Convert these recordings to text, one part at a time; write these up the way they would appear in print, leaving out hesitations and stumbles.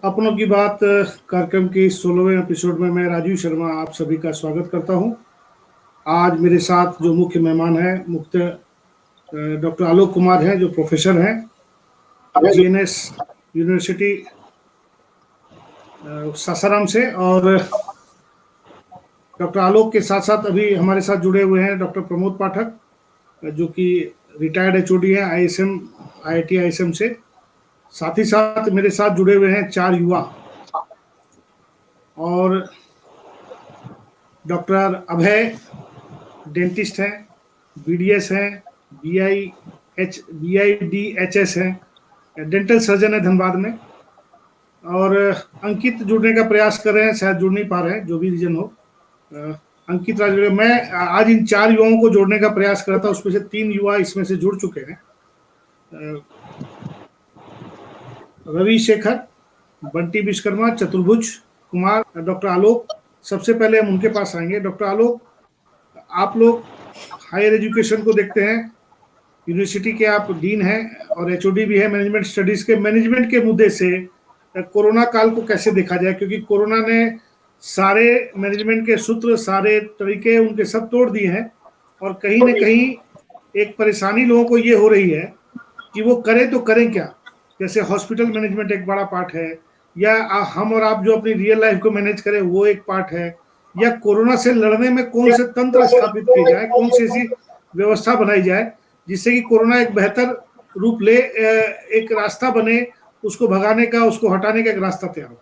अपनों की बात कार्यक्रम के 16वें एपिसोड में मैं राजीव शर्मा आप सभी का स्वागत करता हूं। आज मेरे साथ जो मुख्य मेहमान हैं मुख्य डॉक्टर आलोक कुमार हैं, जो प्रोफेसर हैं जीएनएस यूनिवर्सिटी सासाराम से। और डॉक्टर आलोक के साथ साथ अभी हमारे साथ जुड़े हुए हैं डॉक्टर प्रमोद पाठक, जो कि रिटायर्ड एचओडी हैं आईआईटी आईएसएम से। साथ ही साथ मेरे साथ जुड़े हुए हैं 4 युवा, और डॉक्टर अभय डेंटिस्ट हैं, बीडीएस हैं, बीआईडीएचएस हैं, डेंटल सर्जन है धनबाद में। और अंकित जुड़ने का प्रयास कर रहे हैं, शायद जुड़ नहीं पा रहे हैं, जो भी रीजन हो। अंकित मैं आज इन 4 युवाओं को जोड़ने का प्रयास कर रहा था, उसमें से 3 युवा इसमें से जुड़ चुके हैं। रवि शेखर, बंटी विश्वकर्मा, चतुर्भुज कुमार, डॉक्टर आलोक। सबसे पहले हम उनके पास आएंगे। डॉक्टर आलोक, आप लोग हायर एजुकेशन को देखते हैं, यूनिवर्सिटी के आप डीन हैं और एचओडी भी है मैनेजमेंट स्टडीज के। मैनेजमेंट के मुद्दे से कोरोना काल को कैसे देखा जाए, क्योंकि कोरोना ने सारे मैनेजमेंट के सूत्र, सारे तरीके उनके सब तोड़ दिए हैं। और कहीं ना कहीं एक परेशानी लोगों को ये हो रही है कि वो करें तो करें क्या। जैसे हॉस्पिटल मैनेजमेंट एक बड़ा पार्ट है, या हम और आप जो अपनी रियल लाइफ को मैनेज करें वो एक पार्ट है, या कोरोना से लड़ने में कौन से तंत्र स्थापित किए जाए, कौन सी ऐसी व्यवस्था बनाई जाए जिससे कि कोरोना एक बेहतर रूप ले, एक रास्ता बने, उसको भगाने का, उसको हटाने का एक रास्ता तैयार हो।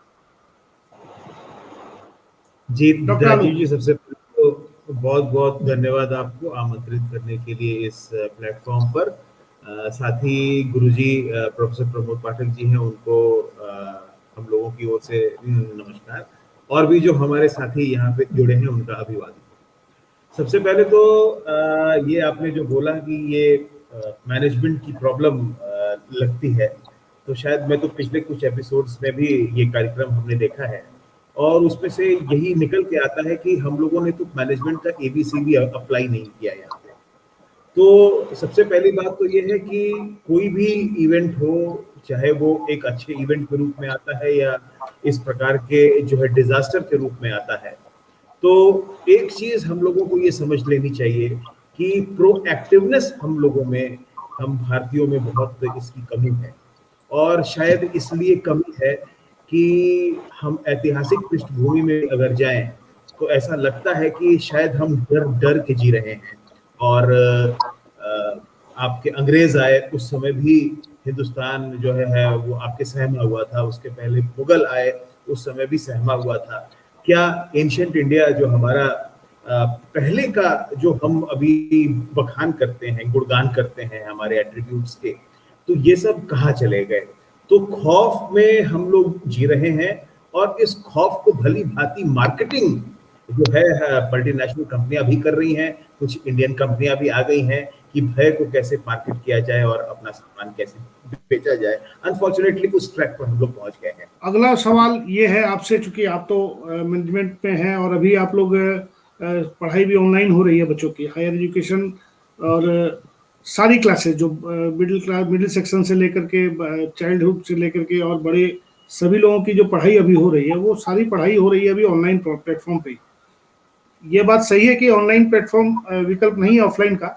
जी राजीव जी, सबसे पहले तो बहुत बहुत धन्यवाद आपको आमंत्रित करने के लिए इस प्लेटफॉर्म पर। साथ ही गुरुजी प्रोफेसर प्रमोद पाठक जी हैं, उनको हम लोगों की ओर से नमस्कार। और भी जो हमारे साथी यहाँ पे जुड़े हैं उनका अभिवादन। सबसे पहले तो ये आपने जो बोला कि ये मैनेजमेंट की प्रॉब्लम लगती है, तो शायद मैं तो पिछले कुछ एपिसोड्स में भी ये कार्यक्रम हमने देखा है, और उसमें से यही निकल के आता है कि हम लोगों ने तो मैनेजमेंट का एबीसी भी अप्लाई नहीं किया यहाँ पे। तो सबसे पहली बात तो ये है कि कोई भी इवेंट हो, चाहे वो एक अच्छे इवेंट के रूप में आता है या इस प्रकार के जो है डिजास्टर के रूप में आता है, तो एक चीज हम लोगों को ये समझ लेनी चाहिए कि प्रोएक्टिवनेस हम लोगों में, हम भारतीयों में बहुत इसकी कमी है। और शायद इसलिए कमी है कि हम ऐतिहासिक पृष्ठभूमि में अगर जाएं तो ऐसा लगता है कि शायद हम डर डर के जी रहे हैं। और आपके अंग्रेज आए उस समय भी हिंदुस्तान जो है वो आपके सहमा हुआ था, उसके पहले मुगल आए उस समय भी सहमा हुआ था। क्या एंशिएंट इंडिया जो हमारा पहले का, जो हम अभी बखान करते हैं, गुणगान करते हैं हमारे एट्रीब्यूट्स के, तो ये सब कहाँ चले गए? तो खौफ में हम लोग जी रहे हैं, और इस खौफ को भली भांति मार्केटिंग जो है मल्टीनेशनल कंपनियां भी कर रही हैं, कुछ इंडियन कंपनियां भी आ गई हैं कि भय को कैसे मार्केट किया जाए और अपना सामान कैसे बेचा जाए। अनफॉर्चुनेटली उस ट्रैक पर हम लोग पहुंच गए हैं। अगला सवाल ये है आपसे, चूंकि आप तो मैनेजमेंट में हैं और अभी आप लोग पढ़ाई भी ऑनलाइन हो रही है बच्चों की, हायर एजुकेशन और सारी क्लासेस जो मिडिल सेक्शन से लेकर के चाइल्डहुड से लेकर के और बड़े सभी लोगों की जो पढ़ाई अभी हो रही है, वो सारी पढ़ाई हो रही है अभी ऑनलाइन प्लेटफॉर्म पे। ये बात सही है कि ऑनलाइन प्लेटफॉर्म विकल्प नहीं है ऑफलाइन का,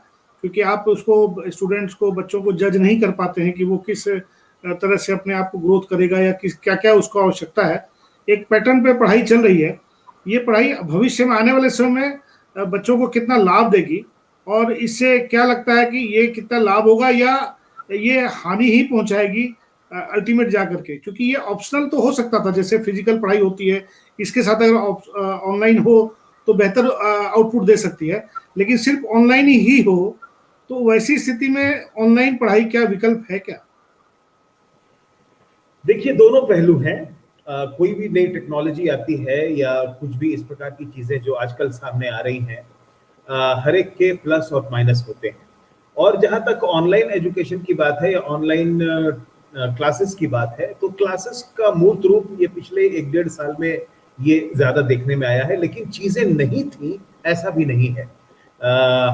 क्योंकि आप उसको स्टूडेंट्स को, बच्चों को जज नहीं कर पाते हैं कि वो किस तरह से अपने आप को ग्रोथ करेगा या किस क्या क्या उसको आवश्यकता है। एक पैटर्न पे पढ़ाई चल रही है। ये पढ़ाई भविष्य में, आने वाले समय में बच्चों को कितना लाभ देगी, और इससे क्या लगता है कि ये कितना लाभ होगा या ये हानि ही पहुंचाएगी अल्टीमेट जा करके? क्योंकि ये ऑप्शनल तो हो सकता था, जैसे फिजिकल पढ़ाई होती है, इसके साथ अगर ऑनलाइन हो तो बेहतर आउटपुट दे सकती है, लेकिन सिर्फ ऑनलाइन ही हो तो वैसी स्थिति में ऑनलाइन पढ़ाई क्या विकल्प है क्या? देखिए, दोनों पहलू हैं। कोई भी नई टेक्नोलॉजी आती है या कुछ भी इस प्रकार की चीजें जो आजकल सामने आ रही हैं, हर एक के प्लस और माइनस होते हैं। और जहां तक ऑनलाइन एजुकेशन की बात है या ऑनलाइन क्लासेस की बात है, तो क्लासेस का मूर्त रूप ये पिछले 1-1.5 साल में ये ज्यादा देखने में आया है, लेकिन चीजें नहीं थी ऐसा भी नहीं है।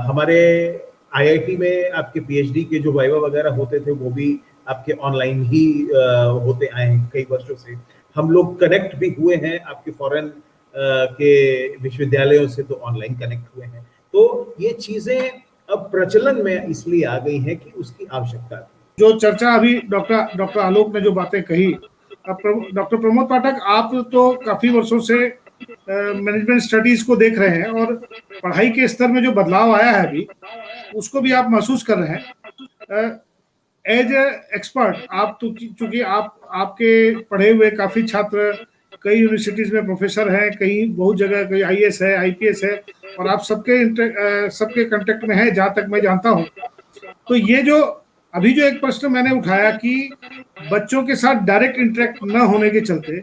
हमारे आईआईटी में आपके पीएचडी के जो वाइवा वगैरह होते थे वो भी आपके ऑनलाइन ही होते आए हैं कई वर्षों से। हम लोग कनेक्ट भी हुए हैं आपके फॉरेन के विश्वविद्यालयों से, तो ऑनलाइन कनेक्ट हुए हैं। तो ये चीजें अब प्रचलन में इसलिए आ गई हैं कि उसकी आवश्यकता थी। जो चर्चा अभी डॉक्टर आलोक ने जो बातें कही, अब डॉक्टर प्रमोद पाठक, आप तो काफी वर्षों से मैनेजमेंट स्टडीज को देख रहे हैं और पढ़ाई के स्तर में जो बदलाव आया है अभी, उसको भी आप महसूस कर रहे हैं। एज ए एक्सपर्ट, आप तो चूंकि आपके पढ़े हुए काफी छात्र कई यूनिवर्सिटीज में प्रोफेसर हैं, कई बहुत जगह कई आईएएस है, आईपीएस है, और आप सबके कांटेक्ट में है जहां तक मैं जानता हूं। तो ये जो अभी जो एक प्रश्न मैंने उठाया कि बच्चों के साथ डायरेक्ट इंटरेक्ट न होने के चलते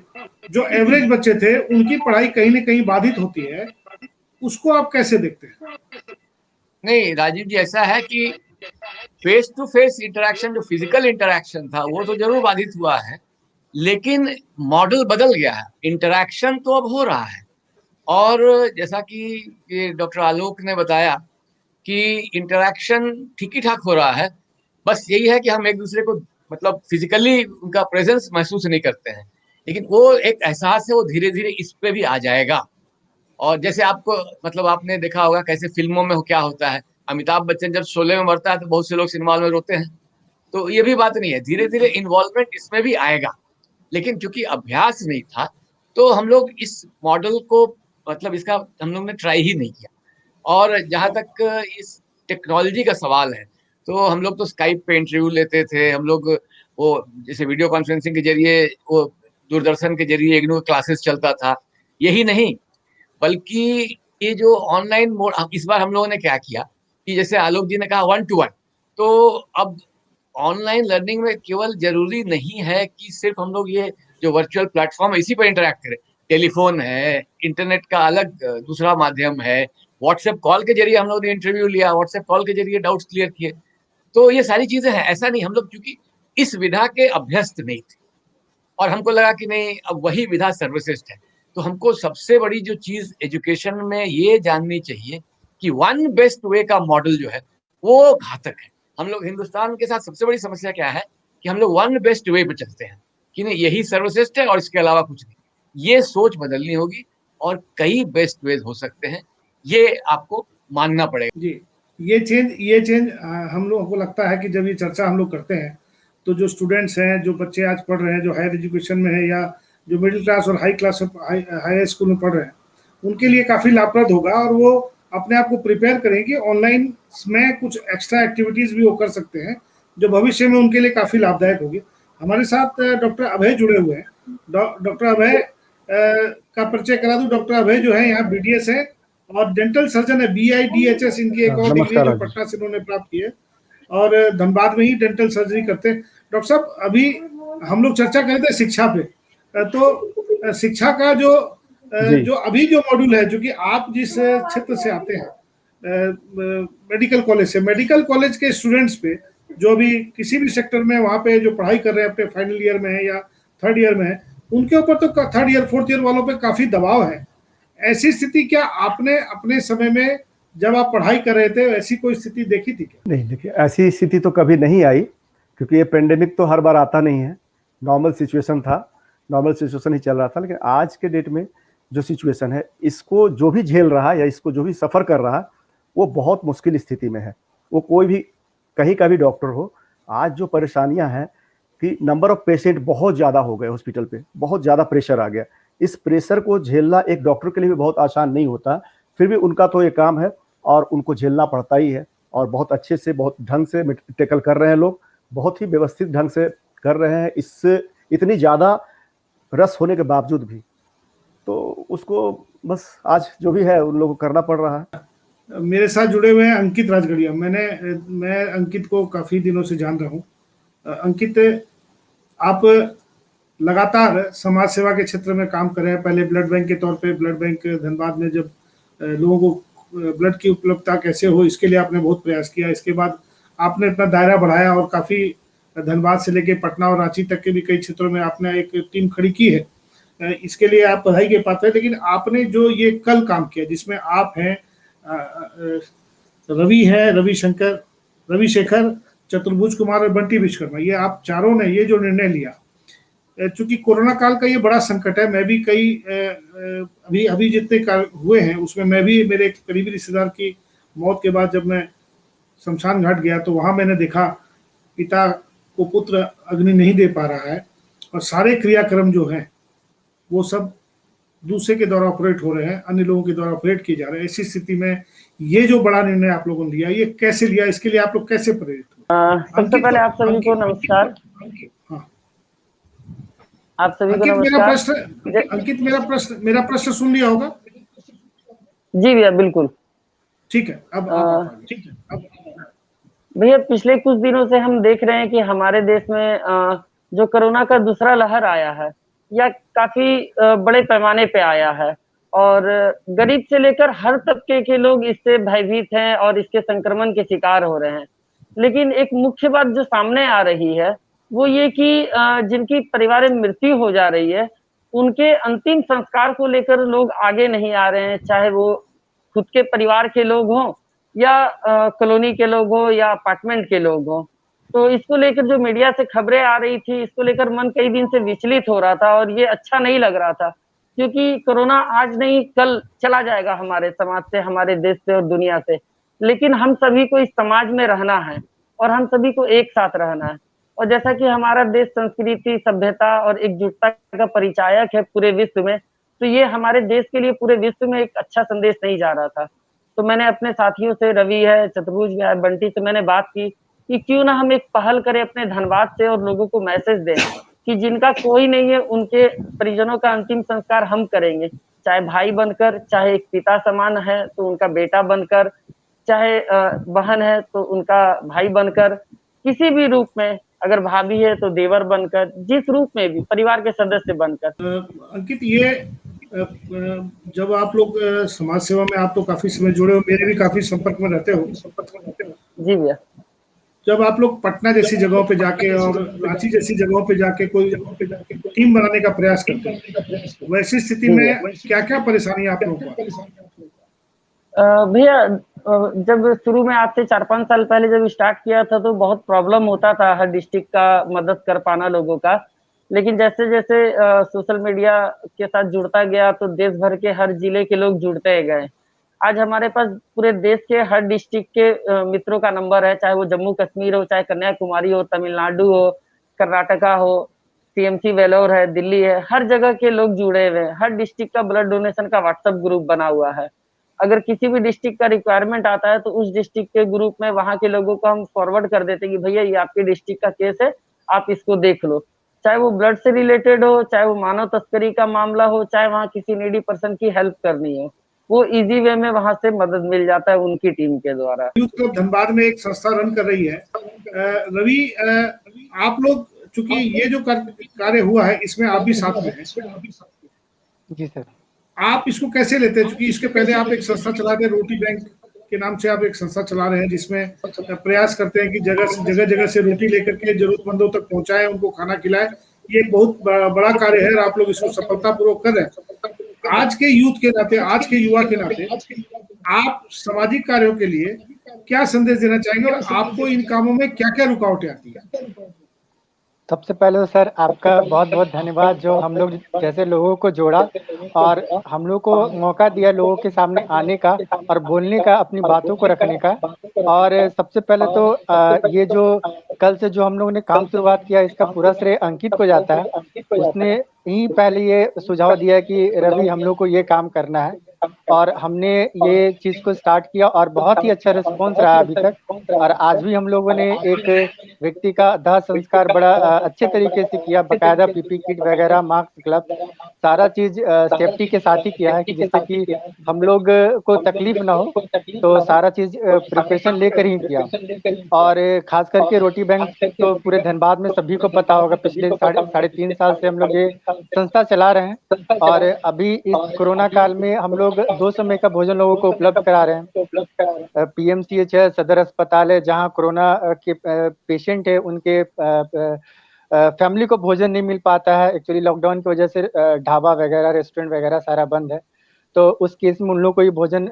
जो एवरेज बच्चे थे उनकी पढ़ाई कहीं ना कहीं बाधित होती है, उसको आप कैसे देखते हैं? नहीं राजीव जी, ऐसा है कि फेस टू फेस इंटरेक्शन, जो फिजिकल इंटरेक्शन था वो तो जरूर बाधित हुआ है, लेकिन मॉडल बदल गया है, इंटरेक्शन तो अब हो रहा है। और जैसा कि डॉक्टर आलोक ने बताया कि इंटरेक्शन ठीक ही ठाक हो रहा है, बस यही है कि हम एक दूसरे को मतलब फिजिकली उनका प्रेजेंस महसूस नहीं करते हैं, लेकिन वो एक एहसास है, वो धीरे धीरे इस पे भी आ जाएगा। और जैसे आपको मतलब आपने देखा होगा कैसे फिल्मों में क्या होता है, अमिताभ बच्चन जब शोले में मरता है तो बहुत से लोग सिनेमा हॉल में रोते हैं, तो ये भी बात नहीं है, धीरे धीरे इन्वॉल्वमेंट इसमें भी आएगा। लेकिन क्योंकि अभ्यास नहीं था तो हम लोग इस मॉडल को मतलब इसका हम लोग ने ट्राई ही नहीं किया। और जहां तक इस टेक्नोलॉजी का सवाल है, तो हम लोग तो स्काइप पे इंटरव्यू लेते थे, हम लोग वो जैसे वीडियो कॉन्फ्रेंसिंग के जरिए, वो दूरदर्शन के जरिए इग्नू क्लासेस चलता था। यही नहीं, बल्कि ये जो ऑनलाइन मोड, इस बार हम लोगों ने क्या किया कि जैसे आलोक जी ने कहा 1-to-1, तो अब ऑनलाइन लर्निंग में केवल जरूरी नहीं है कि सिर्फ हम लोग ये जो वर्चुअल प्लेटफॉर्म है इसी पर इंटरेक्ट करें। टेलीफोन है, इंटरनेट का अलग दूसरा माध्यम है, व्हाट्सएप कॉल के जरिए हम लोग ने इंटरव्यू लिया, व्हाट्सएप कॉल के जरिए डाउट्स क्लियर किए। तो ये सारी चीजें हैं, ऐसा नहीं हम लोग क्योंकि इस विधा के अभ्यस्त नहीं थे और हमको लगा कि नहीं अब वही विधा सर्वश्रेष्ठ है। तो हमको सबसे बड़ी जो चीज एजुकेशन में ये जाननी चाहिए कि वन बेस्ट वे का मॉडल जो है वो घातक है। हम लोग हिंदुस्तान के साथ सबसे बड़ी समस्या क्या है कि हम लोग वन बेस्ट वे पे चलते हैं कि नहीं यही सर्वश्रेष्ठ है और इसके अलावा कुछ नहीं। ये सोच बदलनी होगी और कई बेस्ट वेज हो सकते हैं, ये आपको मानना पड़ेगा। जी, ये चेंज हम लोगों को लगता है कि जब ये चर्चा हम लोग करते हैं तो जो स्टूडेंट्स हैं, जो बच्चे आज पढ़ रहे हैं, जो हायर एजुकेशन में है या जो मिडिल क्लास और हाई क्लास हाई स्कूल में पढ़ रहे हैं, उनके लिए काफ़ी लाभप्रद होगा और वो अपने आप को प्रिपेयर करेंगे। ऑनलाइन में कुछ एक्स्ट्रा एक्टिविटीज़ भी वो कर सकते हैं जो भविष्य में उनके लिए काफ़ी लाभदायक होगी। हमारे साथ डॉक्टर अभय जुड़े हुए हैं। डॉक्टर अभय का परिचय करा दूं। डॉक्टर अभय जो है यहाँ BDS है और डेंटल सर्जन है, BIDHS इनकी एक और डिग्री जो पटना से उन्होंने प्राप्त की है और धनबाद में ही डेंटल सर्जरी करते हैं। डॉक्टर साहब, अभी हम लोग चर्चा कर रहे थे शिक्षा पे, तो शिक्षा का जो अभी जो मॉड्यूल है, जो कि आप जिस क्षेत्र से आते हैं, मेडिकल कॉलेज से, मेडिकल कॉलेज के स्टूडेंट्स पे जो अभी किसी भी सेक्टर में वहाँ पे जो पढ़ाई कर रहे हैं, अपने फाइनल ईयर में है या थर्ड ईयर में है, उनके ऊपर तो थर्ड ईयर फोर्थ ईयर वालों पे काफ़ी दबाव है। ऐसी स्थिति क्या आपने अपने समय में जब आप पढ़ाई कर रहे थे ऐसी कोई स्थिति देखी थी क्या? नहीं, देखिए ऐसी स्थिति तो कभी नहीं आई, क्योंकि ये पेंडेमिक तो हर बार आता नहीं है। नॉर्मल सिचुएशन था, नॉर्मल सिचुएशन ही चल रहा था। लेकिन आज के डेट में जो सिचुएशन है, इसको जो भी झेल रहा है या इसको जो भी सफ़र कर रहा है, वो बहुत मुश्किल स्थिति में है। वो कोई भी कहीं का भी डॉक्टर हो, आज जो परेशानियां हैं कि नंबर ऑफ पेशेंट बहुत ज़्यादा हो गए हॉस्पिटल पे, बहुत ज़्यादा प्रेशर आ गया। इस प्रेशर को झेलना एक डॉक्टर के लिए भी बहुत आसान नहीं होता, फिर भी उनका तो ये काम है और उनको झेलना पड़ता ही है। और बहुत अच्छे से, बहुत ढंग से टैकल कर रहे हैं लोग, बहुत ही व्यवस्थित ढंग से कर रहे हैं। इससे इतनी ज़्यादा रस होने के बावजूद भी, तो उसको बस आज जो भी है उन लोगों को करना पड़ रहा है। मेरे साथ जुड़े हुए हैं अंकित राजगढ़िया। मैं अंकित को काफ़ी दिनों से जान रहा हूँ। अंकित, आप लगातार समाज सेवा के क्षेत्र में काम कर रहे हैं। पहले ब्लड बैंक के तौर पे, ब्लड बैंक धनबाद में जब लोगों को ब्लड की उपलब्धता कैसे हो, इसके लिए आपने बहुत प्रयास किया। इसके बाद आपने अपना दायरा बढ़ाया और काफ़ी धनबाद से लेके पटना और रांची तक के भी कई क्षेत्रों में आपने एक टीम खड़ी की है। इसके लिए आप बधाई के पात्र हैं। लेकिन आपने जो ये कल काम किया, जिसमें आप हैं, रवि है, रविशेखर, चतुर्भुज कुमार और बंटी विश्वकर्मा, ये आप चारों ने ये जो निर्णय लिया, चूंकि कोरोना काल का ये बड़ा संकट है, मैं भी कई अभी जितने हुए हैं उसमें मैं भी, मेरे एक करीबी रिश्तेदार की मौत के बाद जब मैं शमशान घाट गया तो वहां मैंने देखा पिता को पुत्र अग्नि नहीं दे पा रहा है और सारे क्रियाक्रम जो हैं वो सब दूसरे के द्वारा ऑपरेट हो रहे हैं, अन्य लोगों के द्वारा ऑपरेट किए जा रहे हैं। ऐसी स्थिति में ये जो बड़ा निर्णय आप लोगों ने लिया, ये कैसे लिया, इसके लिए आप लोग कैसे प्रेरित हुए? सबसे पहले आप सभी को नमस्कार। हाँ, आप सभी को अंकित नमस्कार। अंकित मेरा प्रश्न सुन लिया होगा? जी भैया बिल्कुल ठीक है। अब ठीक है। अब भैया पिछले कुछ दिनों से हम देख रहे हैं कि हमारे देश में जो कोरोना का दूसरा लहर आया है या काफी बड़े पैमाने पे आया है और गरीब से लेकर हर तबके के लोग इससे भयभीत हैं और इसके संक्रमण के शिकार हो रहे हैं। लेकिन एक मुख्य बात जो सामने आ रही है वो ये कि जिनकी परिवार में मृत्यु हो जा रही है उनके अंतिम संस्कार को लेकर लोग आगे नहीं आ रहे हैं, चाहे वो खुद के परिवार के लोग हों या कॉलोनी के लोग हों या अपार्टमेंट के लोग हों। तो इसको लेकर जो मीडिया से खबरें आ रही थी, इसको लेकर मन कई दिन से विचलित हो रहा था और ये अच्छा नहीं लग रहा था, क्योंकि कोरोना आज नहीं कल चला जाएगा हमारे समाज से, हमारे देश से और दुनिया से। लेकिन हम सभी को इस समाज में रहना है और हम सभी को एक साथ रहना है। और जैसा कि हमारा देश संस्कृति, सभ्यता और एकजुटता का परिचायक है पूरे विश्व में, तो ये हमारे देश के लिए पूरे विश्व में एक अच्छा संदेश नहीं जा रहा था। तो मैंने अपने साथियों से, रवि है, चतुर्भुज है, बंटी से मैंने बात की कि क्यों ना हम एक पहल करें अपने धनबाद से और लोगों को मैसेज दें कि जिनका कोई नहीं है उनके परिजनों का अंतिम संस्कार हम करेंगे, चाहे भाई बनकर, चाहे एक पिता समान है तो उनका बेटा बनकर, चाहे बहन है तो उनका भाई बनकर, किसी भी रूप में, अगर भाभी है तो देवर बनकर, जिस रूप में भी परिवार के सदस्य बनकर। अंकित, ये जब आप लोग समाज सेवा में आप तो काफी समय जुड़े हो, मेरे भी काफी संपर्क में रहते हो। जी भैया। जब आप लोग पटना जैसी जगहों पे जाके और रांची जैसी जगहों पे जाके कोई टीम बनाने का प्रयास करते हैं, वैसी स्थिति में क्या क्या परेशानी आप लोगों को? भैया जब शुरू में आज से 4-5 साल पहले जब स्टार्ट किया था तो बहुत प्रॉब्लम होता था हर डिस्ट्रिक्ट का मदद कर पाना लोगों का। लेकिन जैसे जैसे सोशल मीडिया के साथ जुड़ता गया तो देश भर के हर जिले के लोग जुड़ते गए। आज हमारे पास पूरे देश के हर डिस्ट्रिक्ट के मित्रों का नंबर है, चाहे वो जम्मू कश्मीर हो, चाहे कन्याकुमारी हो, तमिलनाडु हो, कर्नाटका हो, टीएमसी वेलोर है, दिल्ली है, हर जगह के लोग जुड़े हुए हैं। हर डिस्ट्रिक्ट का ब्लड डोनेशन का व्हाट्सएप ग्रुप बना हुआ है। अगर किसी भी डिस्ट्रिक्ट का रिक्वायरमेंट आता है तो उस डिस्ट्रिक्ट के ग्रुप में वहां के लोगों को हम फॉरवर्ड कर देते हैं कि भैया ये आपके डिस्ट्रिक्ट का केस है, आप इसको देख लो। चाहे वो ब्लड से रिलेटेड हो, चाहे वो मानव तस्करी का मामला हो, चाहे वहाँ किसी नीडी पर्सन की हेल्प करनी हो, वो इजी वे में वहां से मदद मिल जाता है उनकी टीम के द्वारा। यूथ क्लब धनबाद में एक संस्था रन कर रही है। रवि, आप लोग चूंकि ये जो कार्य हुआ है इसमें आप भी साथ में हैं। जी सर। आप इसको कैसे लेते हैं, क्योंकि इसके पहले आप एक संस्था चला रहे हैं, रोटी बैंक के नाम से आप एक संस्था चला रहे हैं जिसमें प्रयास करते हैं कि जगह जगह से रोटी लेकर के जरूरतमंदों तक पहुंचाएं, उनको खाना खिलाएं। ये एक बहुत बड़ा कार्य है और आप लोग इसको सफलतापूर्वक कर रहे हैं। आज के यूथ के नाते, आज के युवा के नाते आप सामाजिक कार्यों के लिए क्या संदेश देना चाहेंगे और आपको इन कामों में क्या क्या रुकावटें आती है? सबसे पहले तो सर आपका बहुत बहुत धन्यवाद जो हम लोग जैसे लोगों को जोड़ा और हम लोग को मौका दिया लोगों के सामने आने का और बोलने का, अपनी बातों को रखने का। और सबसे पहले तो ये जो कल से जो हम लोगों ने काम शुरुआत किया इसका पूरा श्रेय अंकित को जाता है। उसने ही पहले ये सुझाव दिया कि रवि हम लोग को ये काम करना है और हमने ये चीज को स्टार्ट किया और बहुत ही अच्छा रिस्पांस रहा अभी तक। और आज भी हम लोगों ने एक व्यक्ति का दाह संस्कार बड़ा अच्छे तरीके से किया, बकायदा पीपी किट वगैरह, मास्क, ग्लव्स, सारा चीज सेफ्टी के साथ ही किया है कि जिससे कि हम लोग को तकलीफ ना हो, तो सारा चीज प्रिपरेशन लेकर ही किया। और खास करके रोटी बैंक तो पूरे धनबाद में सभी को पता होगा, पिछले 3.5 साल से हम लोग ये संस्था चला रहे हैं और अभी इस कोरोना काल में हम लोग 2 समय का भोजन लोगों को उपलब्ध करा रहे हैं। पीएमसीएच है, सदर अस्पताल है, जहां कोरोना के पेशेंट है उनके फैमिली को भोजन नहीं मिल पाता है, एक्चुअली लॉकडाउन की वजह से ढाबा वगैरह, रेस्टोरेंट वगैरह सारा बंद है, तो उस केस में उन लोगों को ये भोजन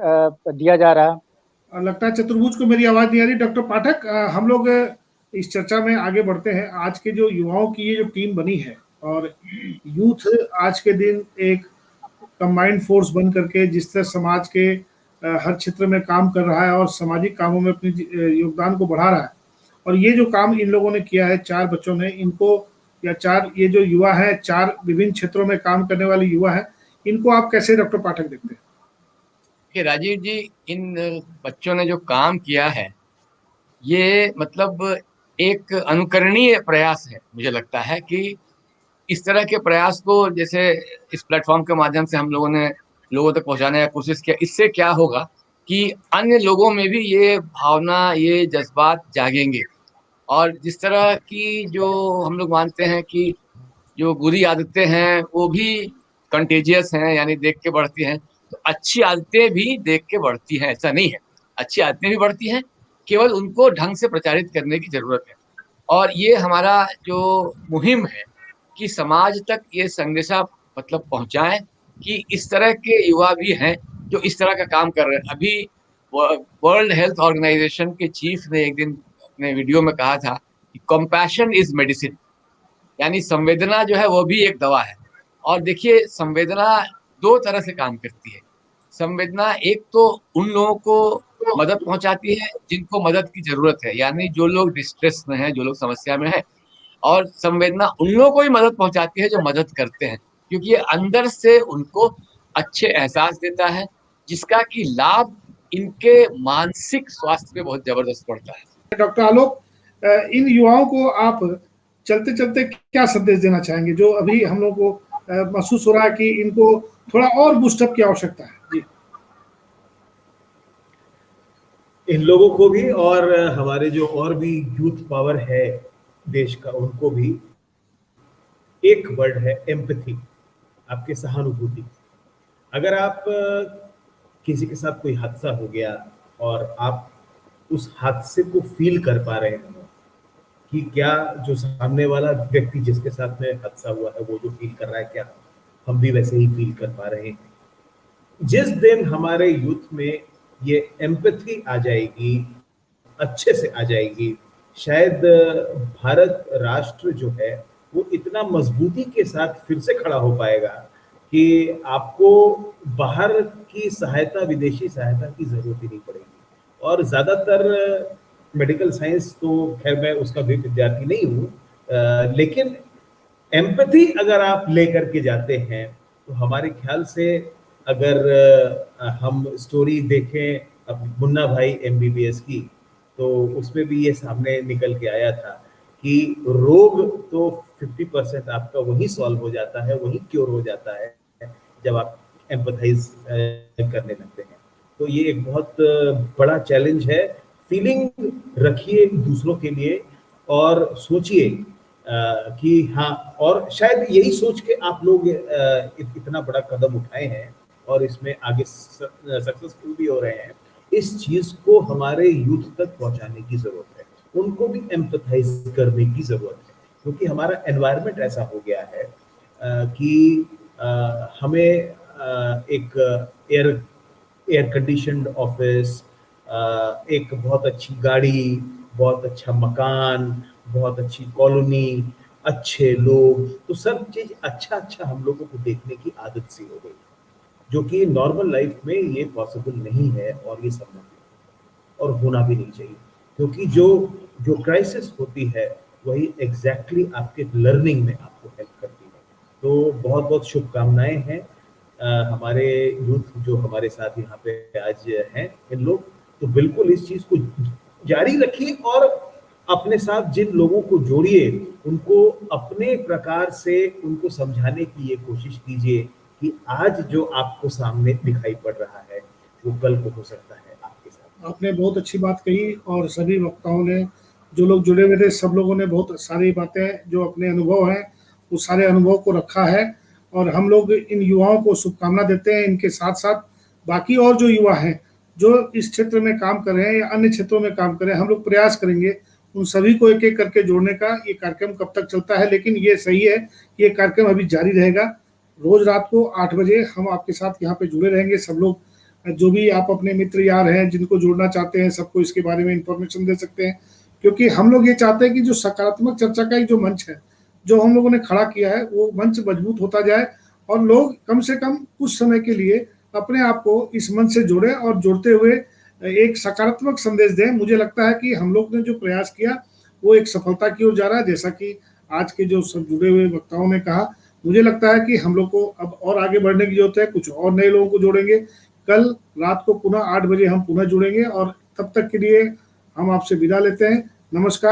दिया जा रहा है। लगता है चतुर्भुज को मेरी आवाज नहीं आ रही। डॉक्टर पाठक, हम लोग इस चर्चा में आगे बढ़ते हैं। आज के जो युवाओं की ये जो टीम बनी है, और यूथ आज के दिन एक कंबाइंड फोर्स बन करके जिस तरह समाज के हर क्षेत्र में काम कर रहा है और सामाजिक कामों में अपने योगदान को बढ़ा रहा है। और ये जो काम इन लोगों ने किया है, 4 बच्चों ने, इनको या 4 ये जो युवा है, 4 विभिन्न क्षेत्रों में काम करने वाले युवा है, इनको आप कैसे डॉक्टर पाठक देखते हैं? कि राजीव जी, इन बच्चों ने जो काम किया है ये मतलब एक अनुकरणीय प्रयास है। मुझे लगता है कि इस तरह के प्रयास को जैसे इस प्लेटफॉर्म के माध्यम से हम लोगों ने लोगों तक पहुंचाने की कोशिश किया, इससे क्या होगा कि अन्य लोगों में भी ये भावना, ये जज्बात जागेंगे। और जिस तरह की जो हम लोग मानते हैं कि जो बुरी आदतें हैं वो भी कंटेजियस हैं, यानी देख के बढ़ती हैं, तो अच्छी आदतें भी देख के बढ़ती हैं, ऐसा नहीं है। अच्छी आदतें भी बढ़ती हैं, केवल उनको ढंग से प्रचारित करने की जरूरत है। और ये हमारा जो मुहिम है कि समाज तक ये संदेशा मतलब पहुंचाएं कि इस तरह के युवा भी हैं जो इस तरह का काम कर रहे हैं। अभी वर्ल्ड हेल्थ ऑर्गेनाइजेशन के चीफ ने एक दिन अपने वीडियो में कहा था कि कंपैशन इज मेडिसिन, यानी संवेदना जो है वो भी एक दवा है। और देखिए, संवेदना 2 तरह से काम करती है। संवेदना एक तो उन लोगों को मदद पहुंचाती है जिनको मदद की जरूरत है, यानी जो लोग डिस्ट्रेस में हैं, जो लोग समस्या में हैं। और संवेदना उन लोगों को ही मदद पहुंचाती है जो मदद करते हैं, क्योंकि ये अंदर से उनको अच्छे एहसास देता है, जिसका कि लाभ इनके मानसिक स्वास्थ्य पे बहुत जबरदस्त पड़ता है। डॉक्टर आलोक, इन युवाओं को आप चलते चलते क्या संदेश देना चाहेंगे, जो अभी हम लोग को महसूस हो रहा है कि इनको थोड़ा और बूस्टअप की आवश्यकता है? जी, इन लोगों को भी और हमारे जो और भी यूथ पावर है देश का, उनको भी एक वर्ड है एम्पैथी, आपकी सहानुभूति। अगर आप किसी के साथ कोई हादसा हो गया और आप उस हादसे को फील कर पा रहे हो कि क्या जो सामने वाला व्यक्ति जिसके साथ में हादसा हुआ है वो जो फील कर रहा है, क्या हम भी वैसे ही फील कर पा रहे हैं। जिस दिन हमारे यूथ में ये एम्पैथी आ जाएगी, अच्छे से आ जाएगी, शायद भारत राष्ट्र जो है वो इतना मजबूती के साथ फिर से खड़ा हो पाएगा कि आपको बाहर की सहायता, विदेशी सहायता की जरूरत ही नहीं पड़ेगी। और ज्यादातर मेडिकल साइंस तो खैर मैं उसका भी विद्यार्थी नहीं हूँ, लेकिन एम्पैथी अगर आप लेकर के जाते हैं तो हमारे ख्याल से अगर हम स्टोरी देखें अब मुन्ना भाई MBBS की, तो उसमें भी ये सामने निकल के आया था कि रोग तो 50% आपका वही सॉल्व हो जाता है, वही क्योर हो जाता है जब आप एम्पैथाइज करने लगते हैं। तो ये एक बहुत बड़ा चैलेंज है। फीलिंग रखिए दूसरों के लिए और सोचिए कि हाँ, और शायद यही सोच के आप लोग इतना बड़ा कदम उठाए हैं और इसमें आगे सक्सेसफुल भी हो रहे हैं। इस चीज को हमारे यूथ तक पहुंचाने की जरूरत है, उनको भी एम्पैथाइज करने की जरूरत है, क्योंकि हमारा एनवायरनमेंट ऐसा हो गया है कि हमें एक एयर कंडीशनड ऑफिस, एक बहुत अच्छी गाड़ी, बहुत अच्छा मकान, बहुत अच्छी कॉलोनी, अच्छे लोग, तो सब चीज अच्छा अच्छा हम लोगों को देखने की आदत सी हो गई, जो कि नॉर्मल लाइफ में ये पॉसिबल नहीं है और ये संभव नहीं और होना भी नहीं चाहिए। क्योंकि जो क्राइसिस होती है वही एग्जैक्टली आपके लर्निंग में आपको हेल्प करती है। तो बहुत बहुत शुभकामनाएं हैं हमारे यूथ जो हमारे साथ यहाँ पे आज हैं, इन लोग तो बिल्कुल इस चीज को जारी रखिए और अपने साथ जिन लोगों को जोड़िए उनको अपने प्रकार से उनको समझाने की ये कोशिश कीजिए कि आज जो आपको सामने दिखाई पड़ रहा है वो कल को हो सकता है आपके साथ। आपने बहुत अच्छी बात कही और सभी वक्ताओं ने, जो लोग जुड़े हुए थे, सब लोगों ने बहुत सारी बातें जो अपने अनुभव हैं उस सारे अनुभव को रखा है। और हम लोग इन युवाओं को शुभकामना देते हैं। इनके साथ साथ बाकी और जो युवा हैं जो इस क्षेत्र में काम कर रहे हैं या अन्य क्षेत्रों में काम कर रहे हैं, हम लोग प्रयास करेंगे उन सभी को एक एक करके जोड़ने का। ये कार्यक्रम कब तक चलता है, लेकिन ये सही है, ये कार्यक्रम अभी जारी रहेगा। रोज रात को 8 बजे हम आपके साथ यहाँ पे जुड़े रहेंगे। सब लोग जो भी आप अपने मित्र यार हैं जिनको जोड़ना चाहते हैं, सबको इसके बारे में इंफॉर्मेशन दे सकते हैं, क्योंकि हम लोग ये चाहते हैं कि जो सकारात्मक चर्चा का एक जो मंच है, जो हम लोगों ने खड़ा किया है वो मंच मजबूत होता जाए और लोग कम से कम कुछ समय के लिए अपने आप को इस मंच से जोड़े और जोड़ते हुए एक सकारात्मक संदेश दें। मुझे लगता है कि हम लोग ने जो प्रयास किया वो एक सफलता की ओर जा रहा है। जैसा कि आज के जो सब जुड़े हुए वक्ताओं ने कहा, मुझे लगता है कि हम लोग को अब और आगे बढ़ने की जरूरत है, कुछ और नए लोगों को जोड़ेंगे। कल रात को पुनः 8 बजे हम पुनः जुड़ेंगे और तब तक के लिए हम आपसे विदा लेते हैं। नमस्कार।